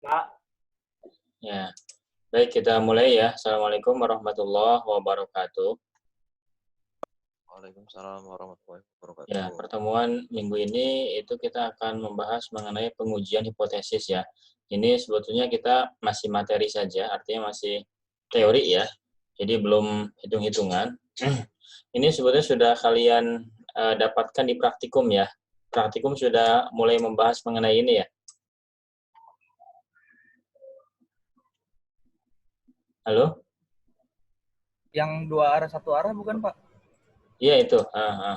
Pak. Ya, baik kita mulai ya. Assalamualaikum warahmatullahi wabarakatuh. Waalaikumsalam warahmatullahi Ya, wabarakatuh. pertemuan minggu ini itu kita akan membahas mengenai pengujian hipotesis ya. Ini sebetulnya kita masih materi saja, artinya masih teori ya. Jadi belum hitung-hitungan. Ini sebetulnya sudah kalian dapatkan di praktikum ya. Praktikum sudah mulai membahas mengenai ini ya. Halo? Yang dua arah satu arah bukan Pak? Iya itu,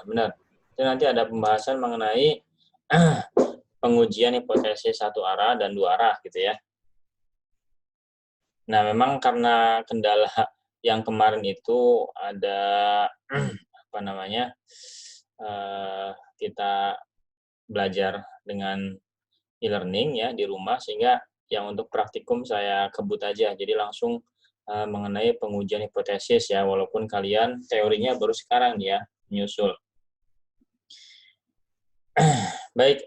benar. Itu nanti ada pembahasan mengenai pengujian hipotesis satu arah dan dua arah gitu ya. Nah, memang karena kendala yang kemarin itu ada apa namanya, kita belajar dengan e-learning ya di rumah, sehingga yang untuk praktikum saya kebut aja. Jadi langsung mengenai pengujian hipotesis ya, walaupun kalian teorinya baru sekarang ya menyusul. Baik,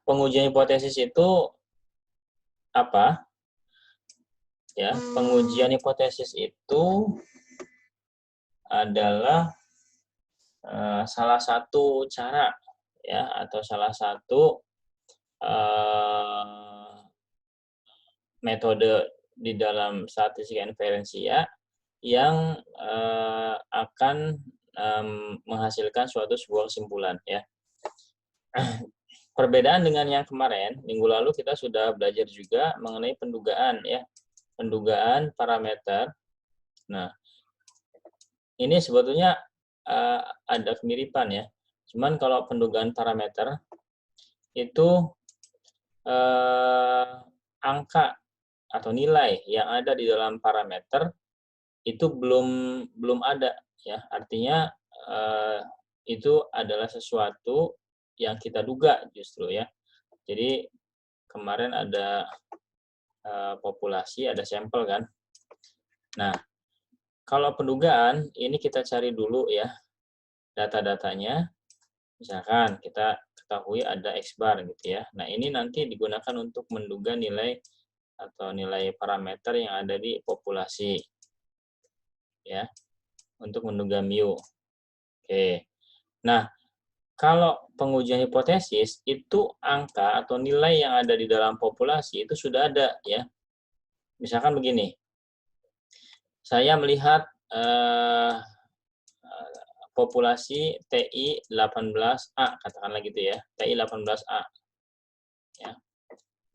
pengujian hipotesis itu apa? Ya, pengujian hipotesis itu adalah salah satu cara ya atau salah satu metode di dalam statistika inferensia yang akan menghasilkan sebuah kesimpulan ya. Perbedaan dengan yang kemarin, minggu lalu kita sudah belajar juga mengenai pendugaan ya, pendugaan parameter. Nah, ini sebetulnya ada kemiripan ya. Cuman kalau pendugaan parameter itu angka atau nilai yang ada di dalam parameter itu belum ada ya. Artinya itu adalah sesuatu yang kita duga justru ya. Jadi kemarin ada populasi, ada sampel kan. Nah, kalau pendugaan ini kita cari dulu ya data-datanya. Misalkan kita ketahui ada X bar gitu ya. Nah, ini nanti digunakan untuk menduga nilai atau nilai parameter yang ada di populasi. Ya, untuk menduga mu. Oke. Nah, kalau pengujian hipotesis itu angka atau nilai yang ada di dalam populasi itu sudah ada ya. Misalkan begini. Saya melihat populasi TI 18A katakanlah gitu ya. TI 18A. Ya.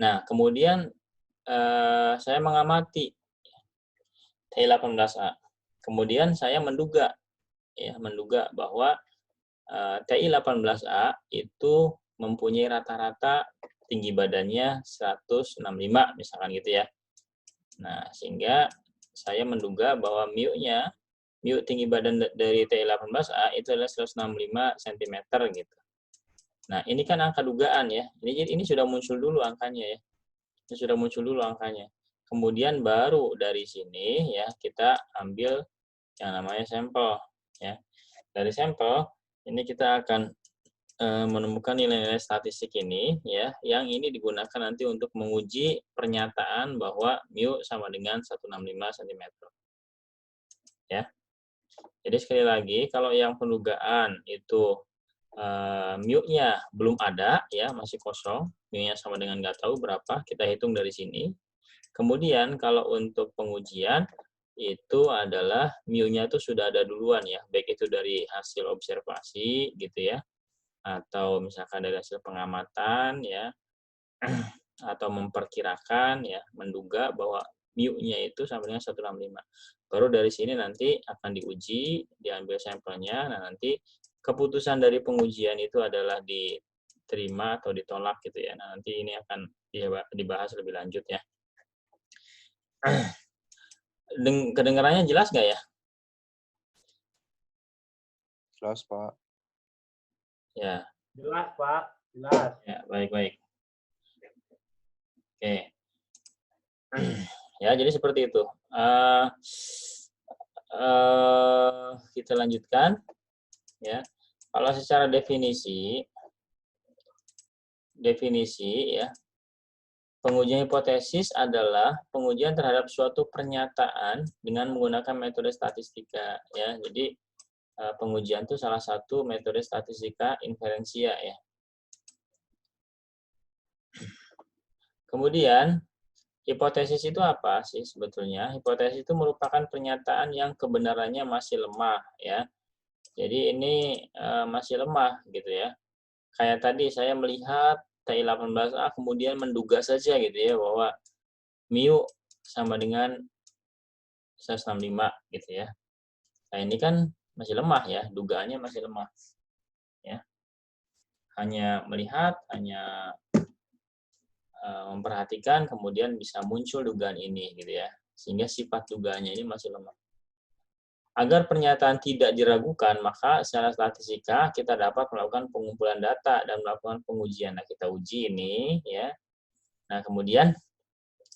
Nah, kemudian saya mengamati TI 18A. Kemudian saya menduga bahwa TI 18A itu mempunyai rata-rata tinggi badannya 165 misalkan gitu ya. Nah, sehingga saya menduga bahwa mu tinggi badan dari TI 18A itu adalah 165 cm gitu. Nah, ini kan angka dugaan ya. Ini sudah muncul dulu angkanya ya. Ini sudah muncul dulu angkanya. Kemudian baru dari sini ya kita ambil yang namanya sampel ya. Dari sampel ini kita akan menemukan nilai-nilai statistik ini ya, yang ini digunakan nanti untuk menguji pernyataan bahwa mu sama dengan 165 cm. Ya. Jadi sekali lagi kalau yang pendugaan itu mu-nya belum ada ya, masih kosong, mu-nya sama dengan nggak tahu berapa, kita hitung dari sini. Kemudian kalau untuk pengujian itu adalah mu-nya itu sudah ada duluan ya, baik itu dari hasil observasi gitu ya, atau misalkan dari hasil pengamatan ya, atau memperkirakan ya, menduga bahwa mu-nya itu sama dengan 165. Baru dari sini nanti akan diuji, diambil sampelnya, nah nanti keputusan dari pengujian itu adalah diterima atau ditolak gitu ya. Nah, nanti ini akan dibahas lebih lanjut ya. Kedengarannya jelas nggak ya? Jelas, Pak. Ya. Jelas Pak, jelas. Ya, baik-baik. Oke. Ya, jadi seperti itu. Kita lanjutkan. Ya, kalau secara definisi ya, Pengujian hipotesis adalah pengujian terhadap suatu pernyataan dengan menggunakan metode statistika, ya. Jadi pengujian itu salah satu metode statistika inferensia, ya. Kemudian hipotesis itu apa sih sebetulnya? Hipotesis itu merupakan pernyataan yang kebenarannya masih lemah, ya. Jadi ini masih lemah gitu ya. Kayak tadi saya melihat TI 18A kemudian menduga saja gitu ya bahwa mu sama dengan 165 gitu ya. Nah, ini kan masih lemah ya, dugaannya masih lemah. Ya. Hanya melihat, hanya memperhatikan kemudian bisa muncul dugaan ini gitu ya. Sehingga sifat dugaannya ini masih lemah. Agar pernyataan tidak diragukan, maka secara statistika kita dapat melakukan pengumpulan data dan melakukan pengujian. Nah, kita uji ini ya. Nah, kemudian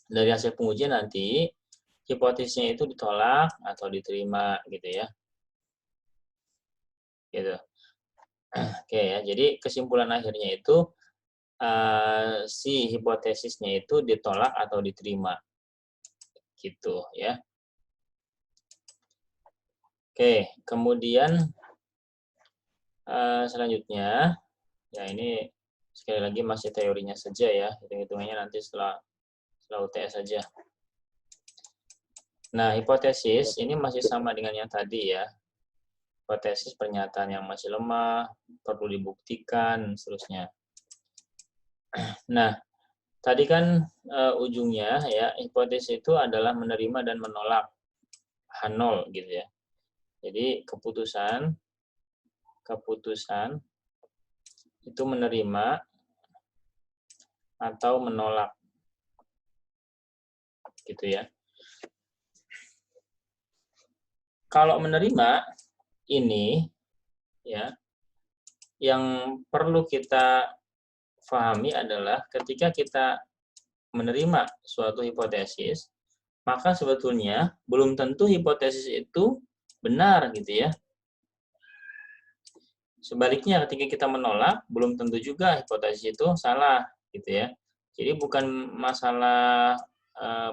dari hasil pengujian nanti hipotesisnya itu ditolak atau diterima gitu ya. Gitu. Oke ya. Jadi kesimpulan akhirnya itu si hipotesisnya itu ditolak atau diterima. Gitu ya. Oke, kemudian selanjutnya, ya ini sekali lagi masih teorinya saja ya, hitung-hitungannya nanti setelah UTS saja. Nah, hipotesis ini masih sama dengan yang tadi ya. Hipotesis pernyataan yang masih lemah, perlu dibuktikan, seterusnya. Nah, tadi kan ujungnya ya, hipotesis itu adalah menerima dan menolak H0 gitu ya. Jadi keputusan itu menerima atau menolak gitu ya. Kalau menerima ini ya, yang perlu kita pahami adalah ketika kita menerima suatu hipotesis, maka sebetulnya belum tentu hipotesis itu benar gitu ya. Sebaliknya ketika kita menolak, belum tentu juga hipotesis itu salah gitu ya. Jadi bukan masalah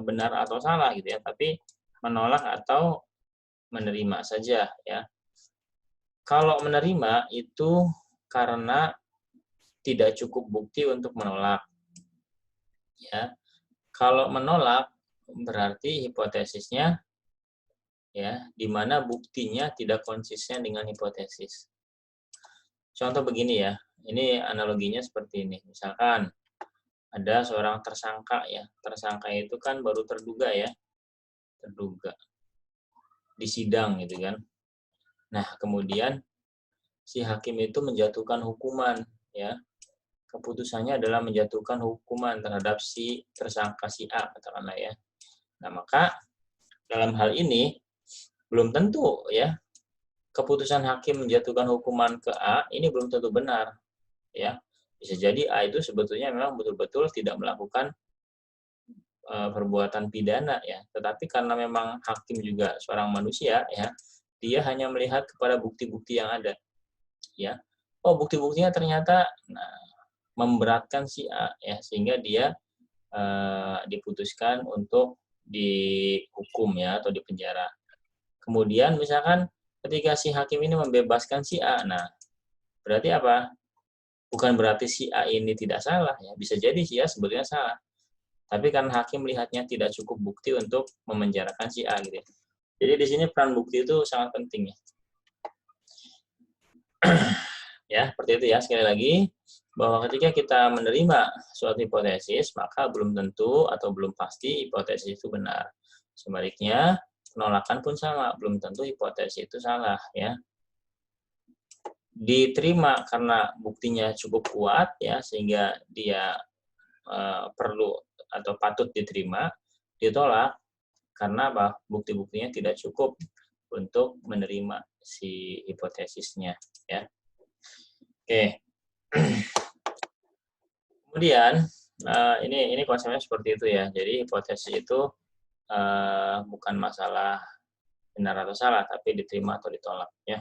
benar atau salah gitu ya, tapi menolak atau menerima saja ya. Kalau menerima itu karena tidak cukup bukti untuk menolak. Ya. Kalau menolak berarti hipotesisnya ya, di mana buktinya tidak konsisten dengan hipotesis. Contoh begini ya, ini analoginya seperti ini. Misalkan ada seorang tersangka ya, tersangka itu kan baru terduga ya, terduga di sidang gitu kan. Nah kemudian si hakim itu menjatuhkan hukuman ya, keputusannya adalah menjatuhkan hukuman terhadap si tersangka si A katakanlah ya. Nah maka dalam hal ini belum tentu ya keputusan hakim menjatuhkan hukuman ke A ini belum tentu benar ya. Bisa jadi A itu sebetulnya memang betul-betul tidak melakukan perbuatan pidana ya, tetapi karena memang hakim juga seorang manusia ya, dia hanya melihat kepada bukti-bukti yang ada ya. Oh, bukti-buktinya ternyata memberatkan si A ya, sehingga dia diputuskan untuk dihukum ya atau dipenjara. Kemudian misalkan ketika si hakim ini membebaskan si A, nah berarti apa? Bukan berarti si A ini tidak salah ya, bisa jadi si A sebetulnya salah. Tapi karena hakim melihatnya tidak cukup bukti untuk memenjarakan si A gitu. Jadi di sini peran bukti itu sangat penting ya. Ya, seperti itu ya. Sekali lagi bahwa ketika kita menerima suatu hipotesis, maka belum tentu atau belum pasti hipotesis itu benar. Sebaliknya, penolakan pun sama, belum tentu hipotesis itu salah ya. Diterima karena buktinya cukup kuat ya, sehingga dia perlu atau patut diterima, ditolak karena apa? Bukti-buktinya tidak cukup untuk menerima si hipotesisnya ya. Oke. Kemudian ini konsepnya seperti itu ya. Jadi hipotesis itu bukan masalah benar atau salah, tapi diterima atau ditolak ya.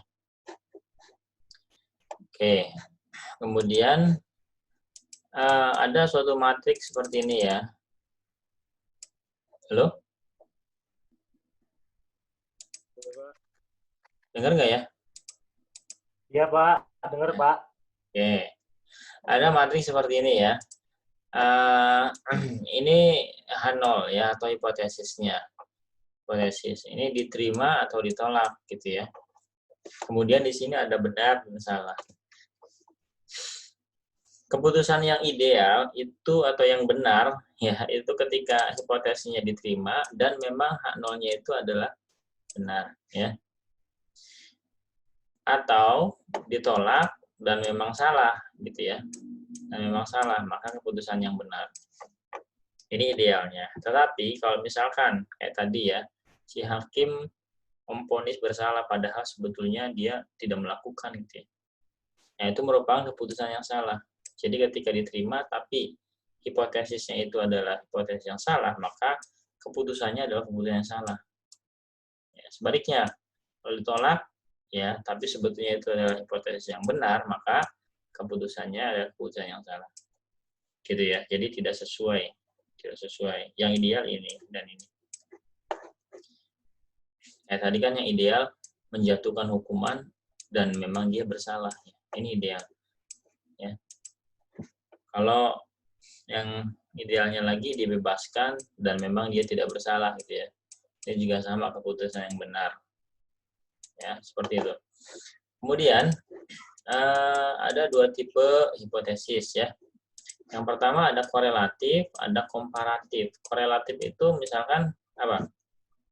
Oke. Kemudian ada suatu matriks seperti ini ya. Halo? Dengar nggak ya? Iya, Pak. Dengar, Pak. Oke. Ada matrik seperti ini ya. Ini H0 ya, atau hipotesisnya. Hipotesis. Ini diterima atau ditolak gitu ya. Kemudian di sini ada benar dan salah. Keputusan yang ideal itu atau yang benar ya itu ketika hipotesisnya diterima dan memang H0-nya itu adalah benar ya. Atau ditolak dan memang salah gitu ya. Dan memang salah, maka keputusan yang benar. Ini idealnya. Tetapi kalau misalkan kayak tadi ya, si hakim memvonis bersalah padahal sebetulnya dia tidak melakukan gitu ya. Nah, itu merupakan keputusan yang salah. Jadi ketika diterima tapi hipotesisnya itu adalah hipotesis yang salah, maka keputusannya adalah keputusan yang salah. Ya, sebaliknya, kalau ditolak ya, tapi sebetulnya itu adalah hipotesis yang benar, maka keputusannya adalah keputusan yang salah. Gitu ya. Jadi tidak sesuai. Yang ideal ini dan ini. Ya, tadi kan yang ideal menjatuhkan hukuman dan memang dia bersalah. Ini ideal. Ya. Kalau yang idealnya lagi dibebaskan dan memang dia tidak bersalah gitu ya. Ini juga sama keputusan yang benar. Ya, seperti itu. Kemudian ada dua tipe hipotesis ya. Yang pertama ada korelatif, ada komparatif. Korelatif itu misalkan apa?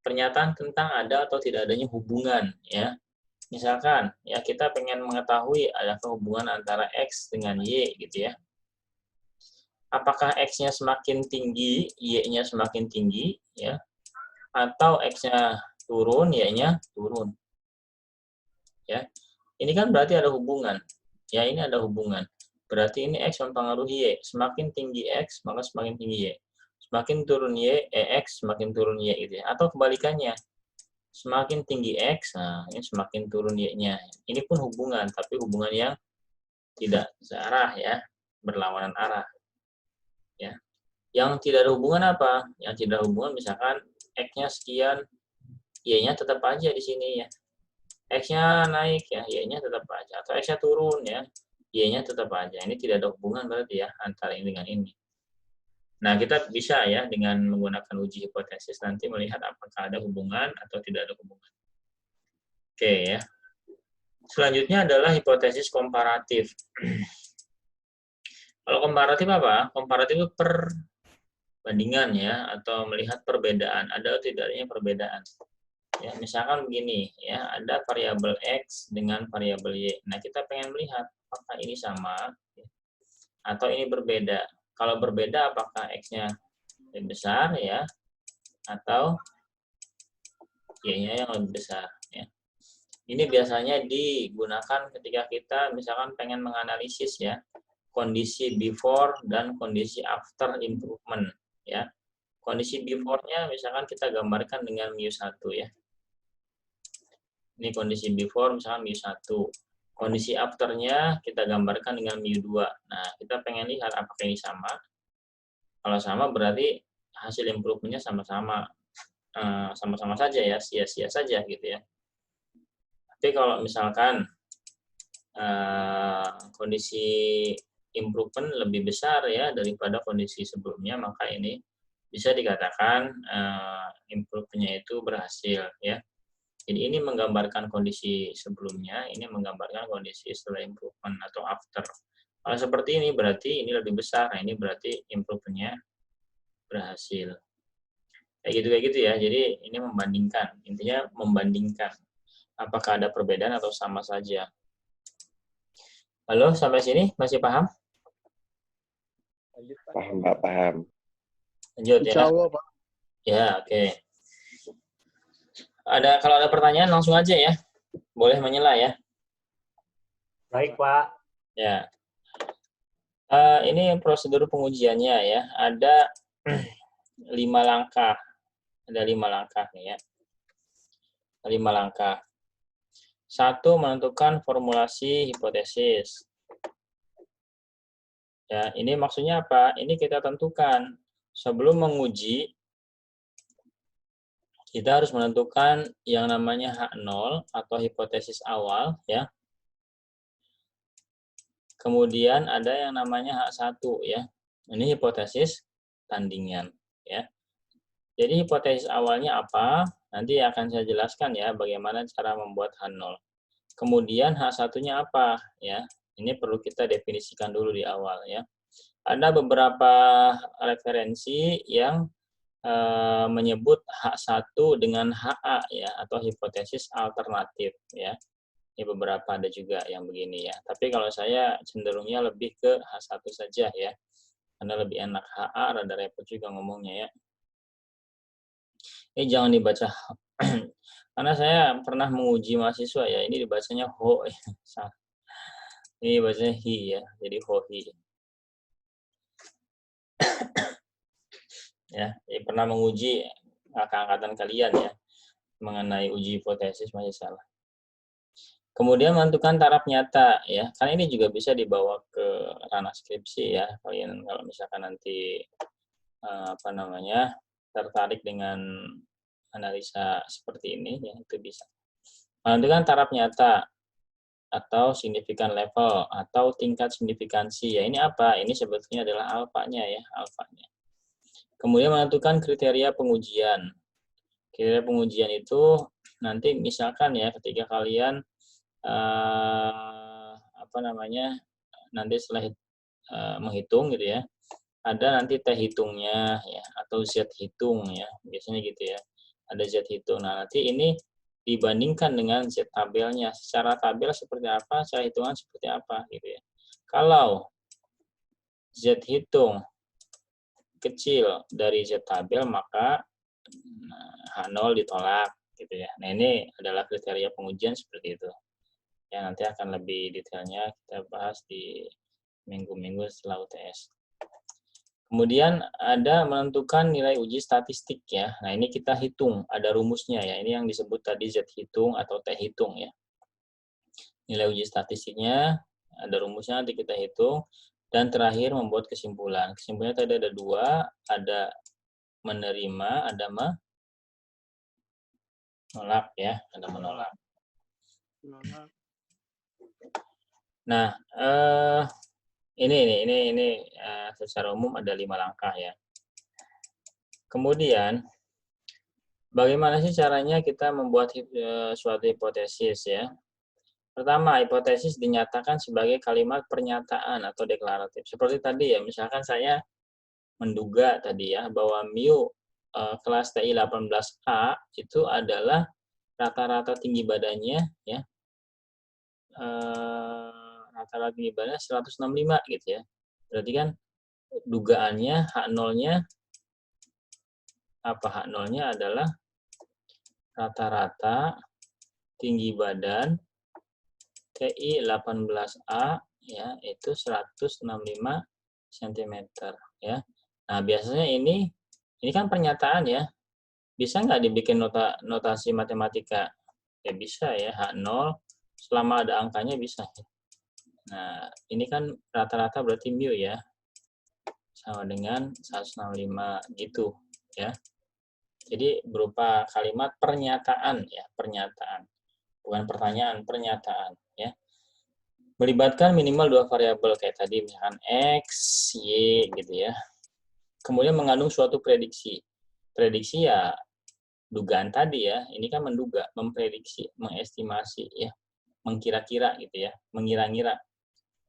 Pernyataan tentang ada atau tidak adanya hubungan ya. Misalkan ya kita pengen mengetahui adakah hubungan antara X dengan Y gitu ya. Apakah X-nya semakin tinggi, Y-nya semakin tinggi, ya, atau X-nya turun, Y-nya turun. Ya, ini kan berarti ada hubungan. Ya, ini ada hubungan. Berarti ini X mempengaruhi Y. Semakin tinggi X, maka semakin tinggi Y. Semakin turun Y, X, semakin turun Y, gitu ya. Atau kebalikannya. Semakin tinggi X, nah, ini semakin turun Y-nya. Ini pun hubungan, tapi hubungan yang tidak searah, ya. Berlawanan arah. Ya. Yang tidak ada hubungan apa? Yang tidak ada hubungan misalkan X-nya sekian, Y-nya tetap aja di sini ya. X-nya naik ya, Y-nya tetap aja. Atau X-nya turun ya, Y-nya tetap aja. Ini tidak ada hubungan berarti ya antara ini dengan ini. Nah, kita bisa ya dengan menggunakan uji hipotesis nanti melihat apakah ada hubungan atau tidak ada hubungan. Oke ya. Selanjutnya adalah hipotesis komparatif. Kalau komparatif apa? Komparatif itu perbandingan ya, atau melihat perbedaan, ada atau tidaknya perbedaan. Ya, misalkan begini ya, ada variabel X dengan variabel Y. Nah, kita pengen melihat apakah ini sama atau ini berbeda. Kalau berbeda apakah X-nya lebih besar ya atau Y-nya yang lebih besar ya. Ini biasanya digunakan ketika kita misalkan pengen menganalisis ya kondisi before dan kondisi after improvement ya. Kondisi before-nya misalkan kita gambarkan dengan mu1 ya. Ini kondisi before misalkan mu1. Kondisi after-nya kita gambarkan dengan mu2. Nah, kita pengen lihat apakah ini sama. Kalau sama berarti hasil improvement-nya sama-sama sama-sama saja ya, sia-sia saja gitu ya. Tapi kalau misalkan kondisi improvement lebih besar ya daripada kondisi sebelumnya, maka ini bisa dikatakan improvement-nya itu berhasil ya. Jadi ini menggambarkan kondisi sebelumnya, ini menggambarkan kondisi setelah improvement atau after. Kalau seperti ini berarti ini lebih besar, nah ini berarti improvement-nya berhasil. Kayak gitu ya. Jadi ini membandingkan, intinya membandingkan apakah ada perbedaan atau sama saja. Halo, sampai sini masih paham? Paham, Pak, paham. Lanjut ya. Insya Allah, Pak. Ya, oke. Kalau ada pertanyaan langsung aja ya. Boleh menyela ya. Baik, Pak. Ya. Ini prosedur pengujiannya ya. Ada 5 langkah. Ada 5 langkah nih ya. 5 langkah. 1, menentukan formulasi hipotesis. Ya, ini maksudnya apa? Ini kita tentukan sebelum menguji kita harus menentukan yang namanya H0 atau hipotesis awal ya. Kemudian ada yang namanya H1 ya. Ini hipotesis tandingan ya. Jadi hipotesis awalnya apa? Nanti akan saya jelaskan ya bagaimana cara membuat H0. Kemudian H1-nya apa ya? Ini perlu kita definisikan dulu di awal ya. Ada beberapa referensi yang menyebut H1 dengan HA ya, atau hipotesis alternatif ya. Ini beberapa ada juga yang begini ya. Tapi kalau saya cenderungnya lebih ke H1 saja ya. Karena lebih enak. HA rada repot juga ngomongnya ya. Ini jangan dibaca karena saya pernah menguji mahasiswa ya, ini dibacanya ho ya. Ini bacanya hi ya, jadi hohi. Ya, pernah menguji angkatan kalian ya mengenai uji hipotesis masih salah. Kemudian menentukan taraf nyata ya, karena ini juga bisa dibawa ke ranah skripsi ya. Kalian kalau misalkan nanti tertarik dengan analisa seperti ini ya, itu bisa. Menentukan taraf nyata atau signifikan level atau tingkat signifikansi ya. Ini apa? Ini sebetulnya adalah alfanya ya, alfanya. Kemudian menentukan kriteria pengujian. Kriteria pengujian itu nanti misalkan ya ketika kalian nanti setelah menghitung gitu ya, ada nanti T hitungnya ya atau Z hitung ya, biasanya gitu ya, ada Z hitung. Nah nanti ini dibandingkan dengan Z tabelnya, secara tabel seperti apa, secara hitungan seperti apa gitu ya. Kalau Z hitung kecil dari Z tabel maka H0 ditolak gitu ya. Nah ini adalah kriteria pengujian seperti itu. Ya nanti akan lebih detailnya kita bahas di minggu-minggu setelah UTS. Kemudian ada menentukan nilai uji statistik ya. Nah ini kita hitung, ada rumusnya ya. Ini yang disebut tadi Z hitung atau T hitung ya. Nilai uji statistiknya, ada rumusnya nanti kita hitung. Dan terakhir membuat kesimpulan. Kesimpulannya tadi ada dua, ada menerima, ada menolak ya, ada menolak. Nah, ini secara umum ada 5 langkah ya. Kemudian, bagaimana sih caranya kita membuat suatu hipotesis ya? Pertama, hipotesis dinyatakan sebagai kalimat pernyataan atau deklaratif. Seperti tadi ya, misalkan saya menduga tadi ya bahwa mu kelas TI 18A itu adalah rata-rata tinggi badannya ya. Rata-rata tinggi badannya 165 gitu ya. Berarti kan dugaannya H0-nya apa? H0-nya adalah rata-rata tinggi badan TI 18A ya, itu 165 cm ya. Nah, biasanya ini kan pernyataan ya. Bisa nggak dibikin notasi matematika? Ya bisa ya, H0 selama ada angkanya bisa. Nah, ini kan rata-rata berarti mu ya. Sama dengan 165 gitu ya. Jadi berupa kalimat pernyataan ya, pernyataan. Bukan pertanyaan, pernyataan ya. Melibatkan minimal 2 variabel kayak tadi misalkan X, Y gitu ya. Kemudian mengandung suatu prediksi. Prediksi ya dugaan tadi ya. Ini kan menduga, memprediksi, mengestimasi ya. Mengkira-kira gitu ya, mengira-ngira.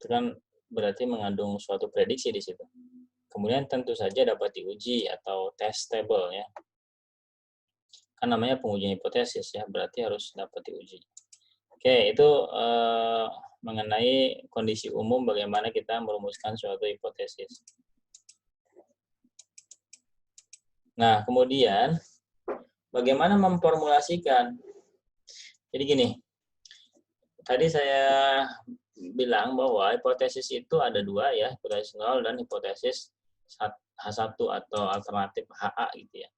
Itu kan berarti mengandung suatu prediksi di situ. Kemudian tentu saja dapat diuji atau testable ya. Kan namanya pengujian hipotesis ya, berarti harus dapat diuji. Oke, itu mengenai kondisi umum bagaimana kita merumuskan suatu hipotesis. Nah, kemudian bagaimana memformulasikan? Jadi gini, tadi saya bilang bahwa hipotesis itu ada dua ya, hipotesis 0 dan hipotesis H1 atau alternatif HA gitu ya.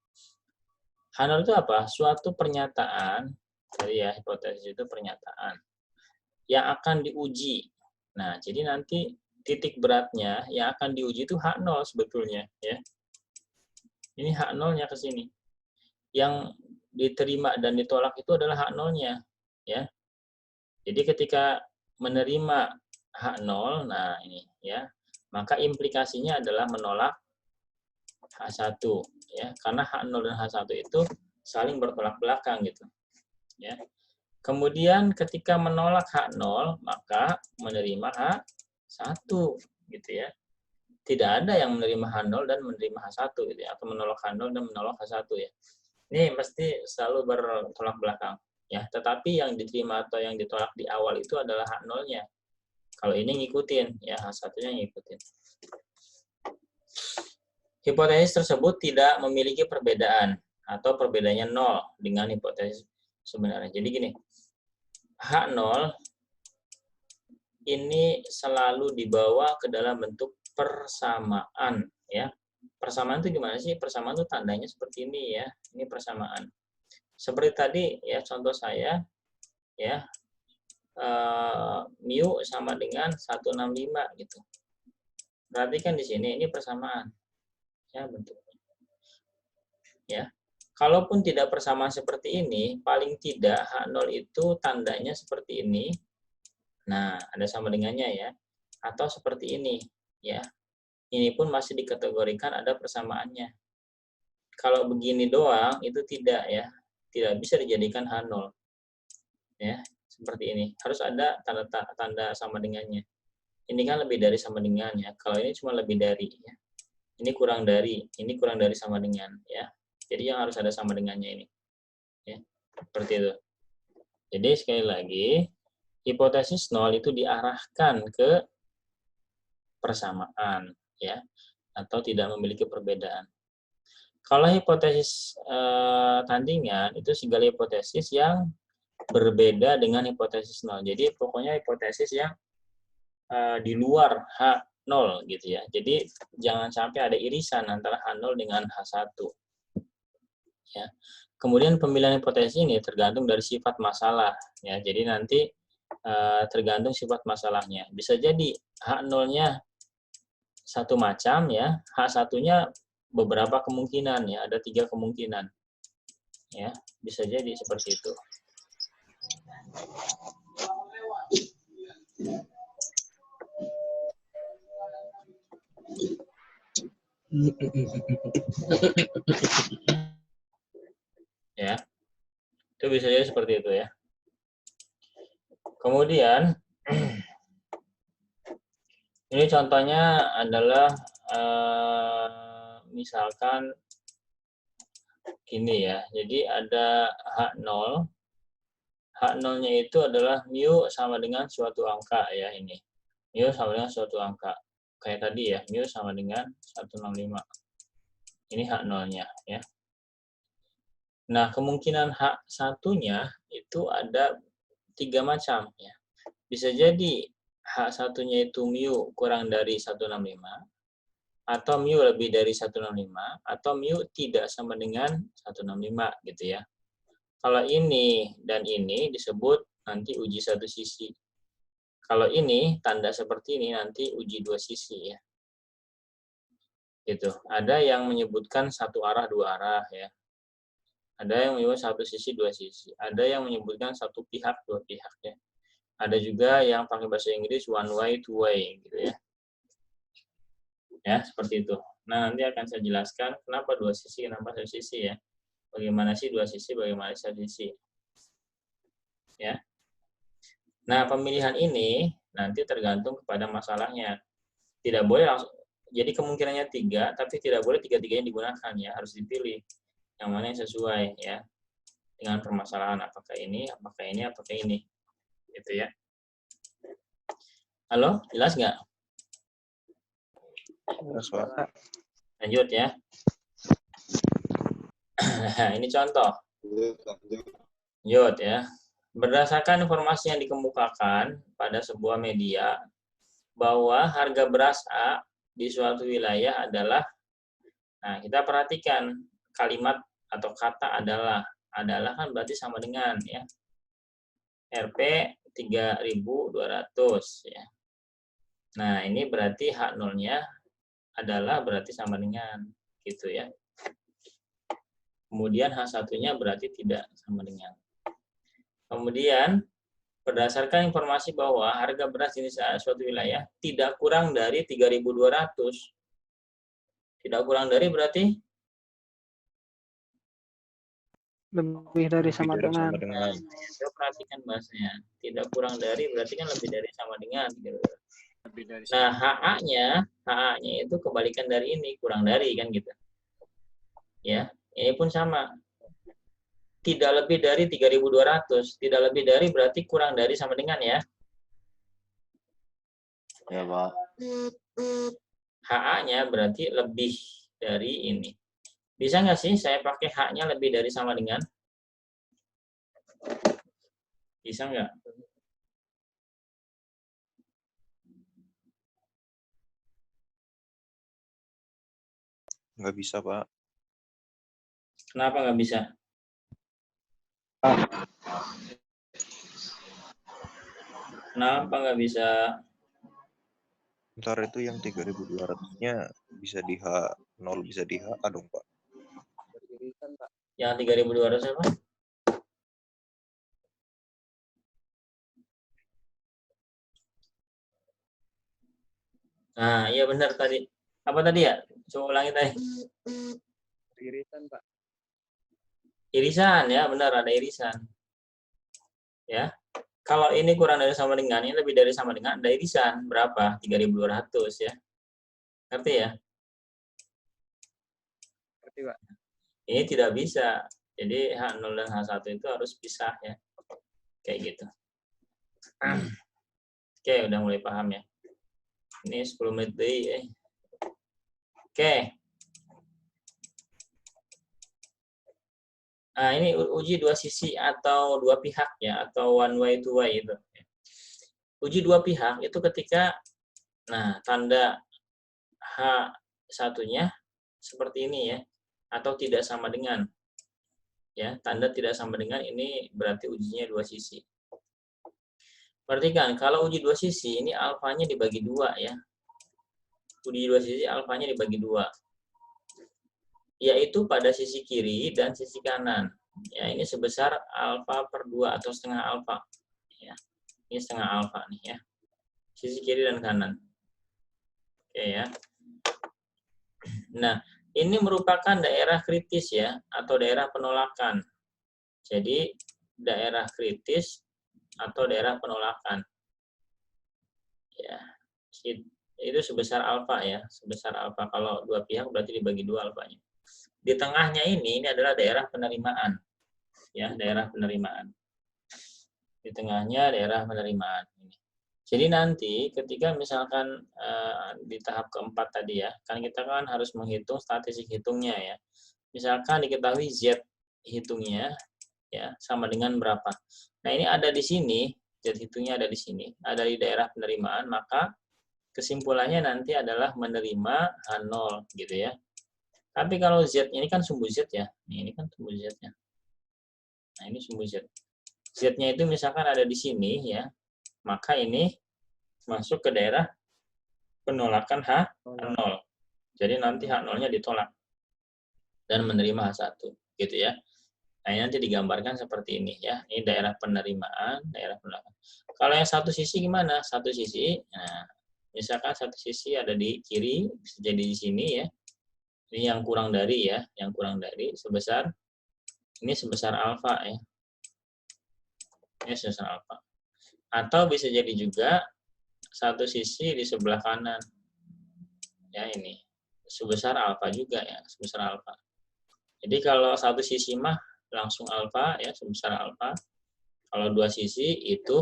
H0 itu apa? Suatu pernyataan, jadi ya hipotesis itu pernyataan yang akan diuji. Nah, jadi nanti titik beratnya yang akan diuji itu H0 sebetulnya ya. Ini H0-nya ke sini. Yang diterima dan ditolak itu adalah hak nolnya, ya. Jadi ketika menerima hak nol, nah ini ya, maka implikasinya adalah menolak H1 ya, karena H0 dan H1 itu saling bertolak belakang gitu ya. Kemudian ketika menolak H0 maka menerima H1 gitu ya. Tidak ada yang menerima H0 dan menerima H1 gitu ya, atau menolak H0 dan menolak H1 ya. Ini mesti selalu bertolak belakang ya. Tetapi yang diterima atau yang ditolak di awal itu adalah H0-nya. Kalau ini ngikutin ya, H1-nya ngikutin. Hipotesis tersebut tidak memiliki perbedaan atau perbedaannya 0 dengan hipotesis sebenarnya. Jadi gini, H0 ini selalu dibawa ke dalam bentuk persamaan ya. Persamaan itu gimana sih? Persamaan itu tandanya seperti ini ya. Ini persamaan. Seperti tadi ya, contoh saya ya, mu sama dengan 165 gitu. Berarti kan di sini ini persamaan ya bentuknya. Ya. Kalaupun tidak persamaan seperti ini, paling tidak H0 itu tandanya seperti ini. Nah, ada sama dengannya ya. Atau seperti ini ya. Ini pun masih dikategorikan ada persamaannya. Kalau begini doang itu tidak ya. Tidak bisa dijadikan H0. Ya, seperti ini. Harus ada tanda sama dengannya. Ini kan lebih dari sama dengannya. Kalau ini cuma lebih dari ya. Ini kurang dari sama dengan ya. Jadi yang harus ada sama dengannya ini. Ya, seperti itu. Jadi sekali lagi, hipotesis 0 itu diarahkan ke persamaan ya, atau tidak memiliki perbedaan. Kalau hipotesis tandingan itu segala hipotesis yang berbeda dengan hipotesis 0. Jadi pokoknya hipotesis yang di luar H0 gitu ya. Jadi jangan sampai ada irisan antara H0 dengan H1. Ya. Kemudian pemilihan hipotesis ini tergantung dari sifat masalah ya. Jadi nanti tergantung sifat masalahnya. Bisa jadi H0-nya satu macam ya, H1-nya beberapa kemungkinan ya, ada 3 kemungkinan. Ya, bisa jadi seperti itu. Ya. Itu bisa jadi seperti itu ya. Kemudian ini contohnya adalah misalkan gini ya. Jadi ada H0. H0-nya itu adalah mu sama dengan suatu angka ya ini. Mu sama dengan suatu angka. Kayak tadi ya, mu sama dengan 165. Ini H0-nya ya. Nah, kemungkinan H1-nya itu ada 3 macam ya. Bisa jadi H1-nya itu mu kurang dari 165, atau mu lebih dari 165, atau mu tidak sama dengan 165 gitu ya. Kalau ini dan ini disebut nanti uji satu sisi. Kalau ini tanda seperti ini nanti uji dua sisi ya. Gitu. Ada yang menyebutkan satu arah dua arah ya. Ada yang menyebut satu sisi dua sisi. Ada yang menyebutkan satu pihak dua pihak ya. Ada juga yang pakai bahasa Inggris one way, two way gitu ya. Ya, seperti itu. Nah, nanti akan saya jelaskan kenapa dua sisi, kenapa satu sisi ya. Bagaimana sih dua sisi, bagaimana satu sisi. Ya. Nah, pemilihan ini nanti tergantung kepada masalahnya. Tidak boleh langsung, jadi kemungkinannya 3, tapi tidak boleh 3-tiganya digunakan ya, harus dipilih yang mana yang sesuai ya dengan permasalahan, apakah ini, apakah ini, apakah ini. Gitu ya. Halo, jelas nggak? Jelas, Pak. Lanjut ya. Ini contoh. Lanjut ya. Berdasarkan informasi yang dikemukakan pada sebuah media bahwa harga beras A di suatu wilayah adalah, nah kita perhatikan kalimat atau kata adalah kan berarti sama dengan ya Rp 3.200 ya. Nah, ini berarti H0-nya adalah berarti sama dengan gitu ya. Kemudian H1-nya berarti tidak sama dengan. Kemudian, berdasarkan informasi bahwa harga beras di suatu wilayah tidak kurang dari 3.200. Tidak kurang dari berarti Lebih dari sama dengan. Saya perhatikan bahasanya. Tidak kurang dari berarti kan lebih dari sama dengan. Gitu. Nah, HA-nya itu kebalikan dari ini, kurang dari kan gitu. Ya, ini pun sama. Tidak lebih dari 3.200. Tidak lebih dari berarti kurang dari sama dengan ya. Ya, Pak. HA-nya berarti lebih dari ini. Bisa nggak sih saya pakai H-nya lebih dari sama dengan? Bisa nggak? Nggak bisa, Pak. Kenapa nggak bisa? Kenapa nggak bisa? Ntar itu yang 3.200-nya bisa di H0, bisa di HA dong, Pak. Yang 3.200 apa? Nah, iya benar tadi. Apa tadi ya? Coba ulangi tadi. Irisan, Pak. Irisan ya, benar ada irisan. Ya. Kalau ini kurang dari sama dengan, ini lebih dari sama dengan, ada irisan. Berapa? 3.200 ya. Ngerti ya? Ngerti, Pak. Ini tidak bisa. Jadi H0 dan H1 itu harus pisah ya. Kayak gitu. Oke, udah mulai paham ya. Ini 10 menit deh. Oke. Nah, ini uji dua sisi atau dua pihak ya, atau one way to way itu. Uji dua pihak itu ketika tanda H1-nya seperti ini ya, atau tidak sama dengan. Ya, tanda tidak sama dengan ini berarti ujinya dua sisi. Perhatikan, kalau uji dua sisi ini alfanya dibagi dua ya. Uji dua sisi alfanya dibagi dua. Yaitu pada sisi kiri dan sisi kanan. Ya, ini sebesar alfa per 2 atau setengah alfa. Ya, ini setengah alfa nih ya. Sisi kiri dan kanan. Oke ya. Nah, ini merupakan daerah kritis ya, atau daerah penolakan. Jadi, daerah kritis atau daerah penolakan. Ya, itu sebesar alfa ya, sebesar alfa. Kalau dua pihak berarti dibagi dua alfanya. Di tengahnya ini adalah daerah penerimaan. Ya, daerah penerimaan. Di tengahnya daerah penerimaan. Jadi nanti ketika misalkan di tahap keempat tadi ya, kan kita kan harus menghitung statistik hitungnya ya. Misalkan diketahui Z hitungnya ya sama dengan berapa. Nah, ini ada di sini, Z hitungnya ada di sini, ada di daerah penerimaan, maka kesimpulannya nanti adalah menerima H0 gitu ya. Tapi kalau Z ini kan sumbu Z ya. Ini kan sumbu Z-nya. Nah, ini sumbu Z. Z-nya itu misalkan ada di sini ya. Maka ini masuk ke daerah penolakan H0. Jadi nanti H0-nya ditolak dan menerima H1 gitu ya. Nah, ini nanti digambarkan seperti ini ya. Ini daerah penerimaan, daerah penolakan. Kalau yang satu sisi gimana? Satu sisi, nah, misalkan satu sisi ada di kiri, bisa jadi di sini ya. Ini yang kurang dari ya, yang kurang dari sebesar, ini sebesar alfa ya. Ini sebesar alfa. Atau bisa jadi juga satu sisi di sebelah kanan. Ya ini, sebesar alfa juga ya, sebesar alfa. Jadi kalau satu sisi mah langsung alfa ya, sebesar alfa. Kalau dua sisi itu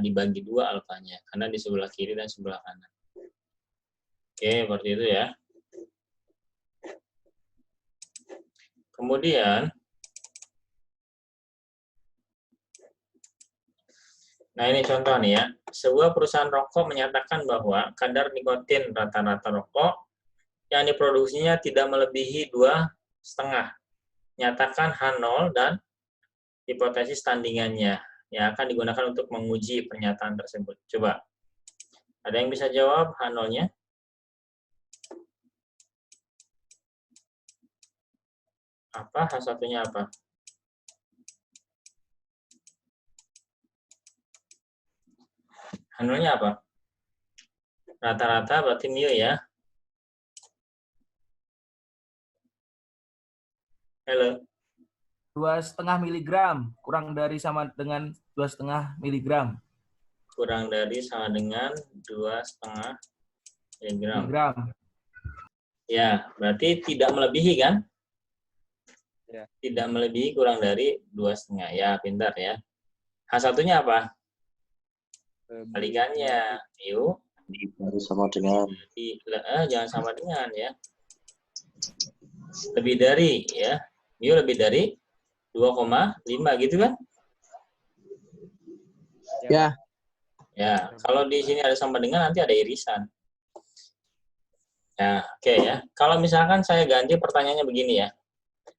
dibagi dua alfanya, karena di sebelah kiri dan sebelah kanan. Oke, seperti itu ya. Kemudian, nah ini contoh nih ya. Sebuah perusahaan rokok menyatakan bahwa kadar nikotin rata-rata rokok yang diproduksinya tidak melebihi 2,5. Nyatakan H0 dan hipotesis tandingannya yang akan digunakan untuk menguji pernyataan tersebut. Coba, ada yang bisa jawab H0-nya? Apa? H1-nya apa? H0-nya apa? Rata-rata berarti mu ya. Halo. 2,5 miligram kurang dari sama dengan 2,5 miligram. Kurang dari sama dengan 2,5 miligram. Miligram. Ya, berarti tidak melebihi kan? Ya. Tidak melebihi kurang dari 2,5. Ya, pintar ya. H1-nya apa? Kalikannya. Mu Harus sama dengan jangan sama dengan ya. Lebih dari ya. Mu lebih dari 2,5 gitu kan? Ya. Ya, kalau di sini ada sama dengan nanti ada irisan. Ya, oke ya. Kalau misalkan saya ganti pertanyaannya begini ya.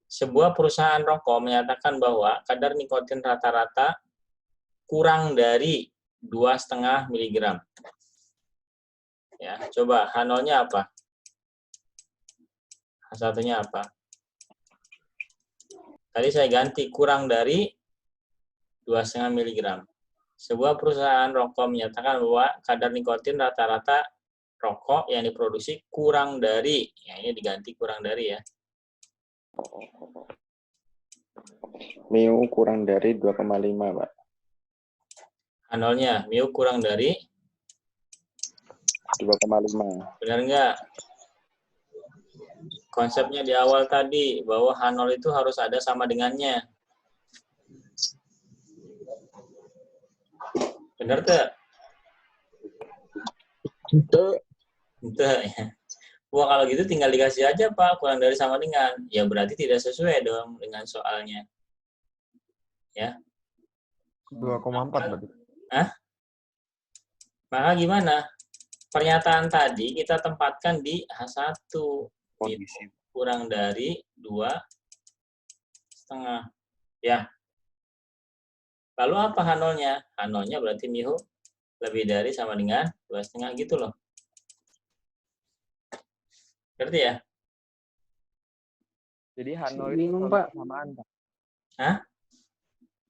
Sebuah perusahaan rokok menyatakan bahwa kadar nikotin rata-rata kurang dari 2,5 miligram. Ya, coba H0-nya apa? H1-nya apa? Tadi saya ganti kurang dari 2,5 miligram. Sebuah perusahaan rokok menyatakan bahwa kadar nikotin rata-rata rokok yang diproduksi kurang dari, ya ini diganti kurang dari ya. mu kurang dari 2,5, Pak. H0-nya, mu kurang dari 2,5. benar nggak? Konsepnya di awal tadi, bahwa H0 itu harus ada sama dengannya. Benar tak? Itu. Entah ya. Wah, kalau gitu tinggal dikasih aja, Pak, kurang dari sama dengan. Ya, berarti tidak sesuai dong dengan soalnya. Ya. 2,4 berarti. Hah? Maka gimana? Pernyataan tadi kita tempatkan di H1. kondisi. Kurang dari 2,5. Ya. Lalu apa H0-nya? H0-nya berarti mu lebih dari sama dengan 2,5 gitu loh. Ngerti ya? Jadi H0 itu Bingung, selalu Pak. persamaan, Pak. Hah?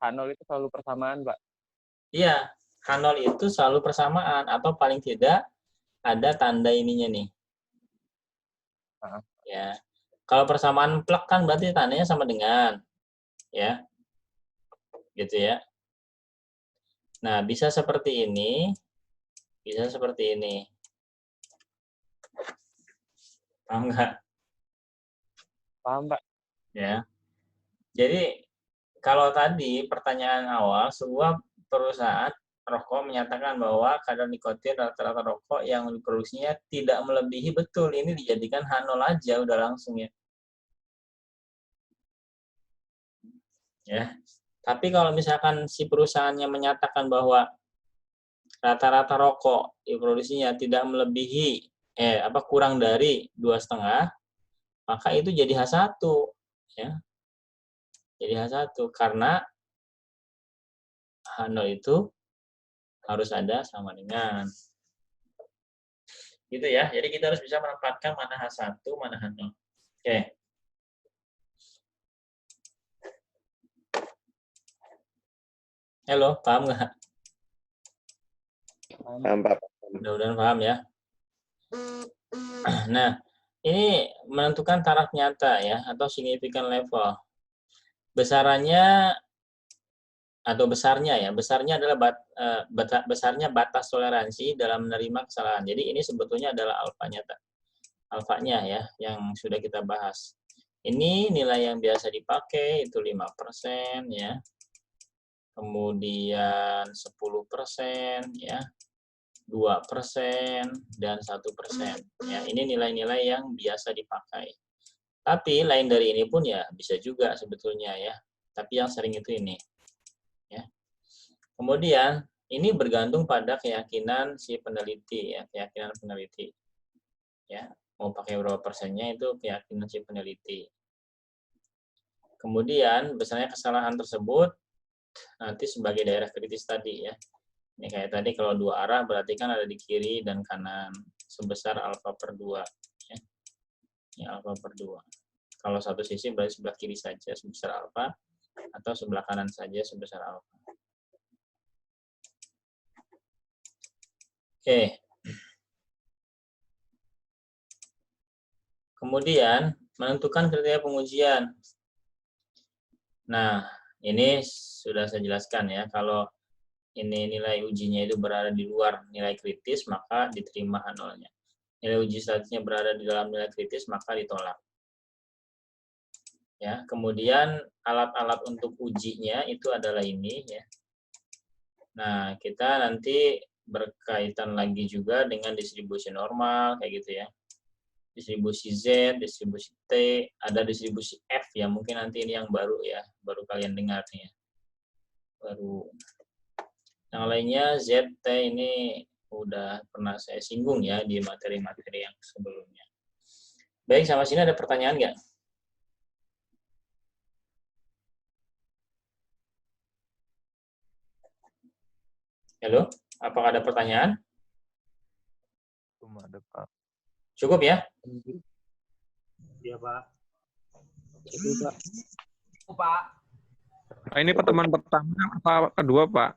H0 itu selalu persamaan, Pak. Iya. H0 itu selalu persamaan atau paling tidak ada tanda ininya nih. Ya. Kalau persamaan plek kan berarti tandanya sama dengan. Ya. Gitu ya. Nah, bisa seperti ini. Bisa seperti ini. Paham nggak? Paham, Pak? Ya. Jadi, kalau tadi pertanyaan awal, sebuah perusahaan rokok menyatakan bahwa kadar nikotin rata-rata rokok yang diproduksinya tidak melebihi, betul, ini dijadikan H0 aja udah langsung ya. Ya. Tapi kalau misalkan si perusahaannya menyatakan bahwa rata-rata rokok diproduksinya tidak melebihi kurang dari 2,5, maka itu jadi H1 ya. Jadi H1 karena H0 itu harus ada sama dengan. Gitu ya. Jadi kita harus bisa menempatkan mana H1, mana H0. Oke. Halo, paham nggak? Paham, Pak. Mudah-mudahan paham ya. Nah, ini menentukan taraf nyata ya, atau significant level. Besarannya atau besarnya ya, besarnya adalah besarnya batas toleransi dalam menerima kesalahan. Jadi ini sebetulnya adalah alfanya ya, yang sudah kita bahas. Ini nilai yang biasa dipakai itu 5% ya. Kemudian 10% ya. 2% dan 1% ya. Ini nilai-nilai yang biasa dipakai. Tapi lain dari ini pun ya bisa juga sebetulnya ya. Tapi yang sering itu ini. Ya. Kemudian ini bergantung pada keyakinan si peneliti ya, keyakinan peneliti. Ya, mau pakai berapa persennya itu keyakinan si peneliti. Kemudian besarnya kesalahan tersebut nanti sebagai daerah kritis tadi ya. Ini kayak tadi kalau dua arah berarti kan ada di kiri dan kanan sebesar alfa per 2 ya. Ini alfa per 2. Kalau satu sisi berarti sebelah kiri saja sebesar alfa, atau sebelah kanan saja sebesar alfa. Oke. Kemudian, menentukan kriteria pengujian. Nah, ini sudah saya jelaskan ya. Kalau ini nilai ujinya itu berada di luar nilai kritis, maka diterima H0-nya. Nilai uji statistiknya berada di dalam nilai kritis, maka ditolak. Ya, kemudian alat-alat untuk ujinya itu adalah ini ya. Nah, kita nanti berkaitan lagi juga dengan distribusi normal kayak gitu ya. Distribusi Z, distribusi T, ada distribusi F ya, mungkin nanti ini yang baru ya, baru kalian dengar nih ya. Baru. Yang lainnya Z, T ini udah pernah saya singgung ya di materi-materi yang sebelumnya. Baik, sampai sini ada pertanyaan nggak? Halo, apakah ada pertanyaan? Belum ada, Pak. Cukup ya? Iya, Pak. Itu Pak. Pak. Pak, ini pertemuan pertama apa kedua, Pak?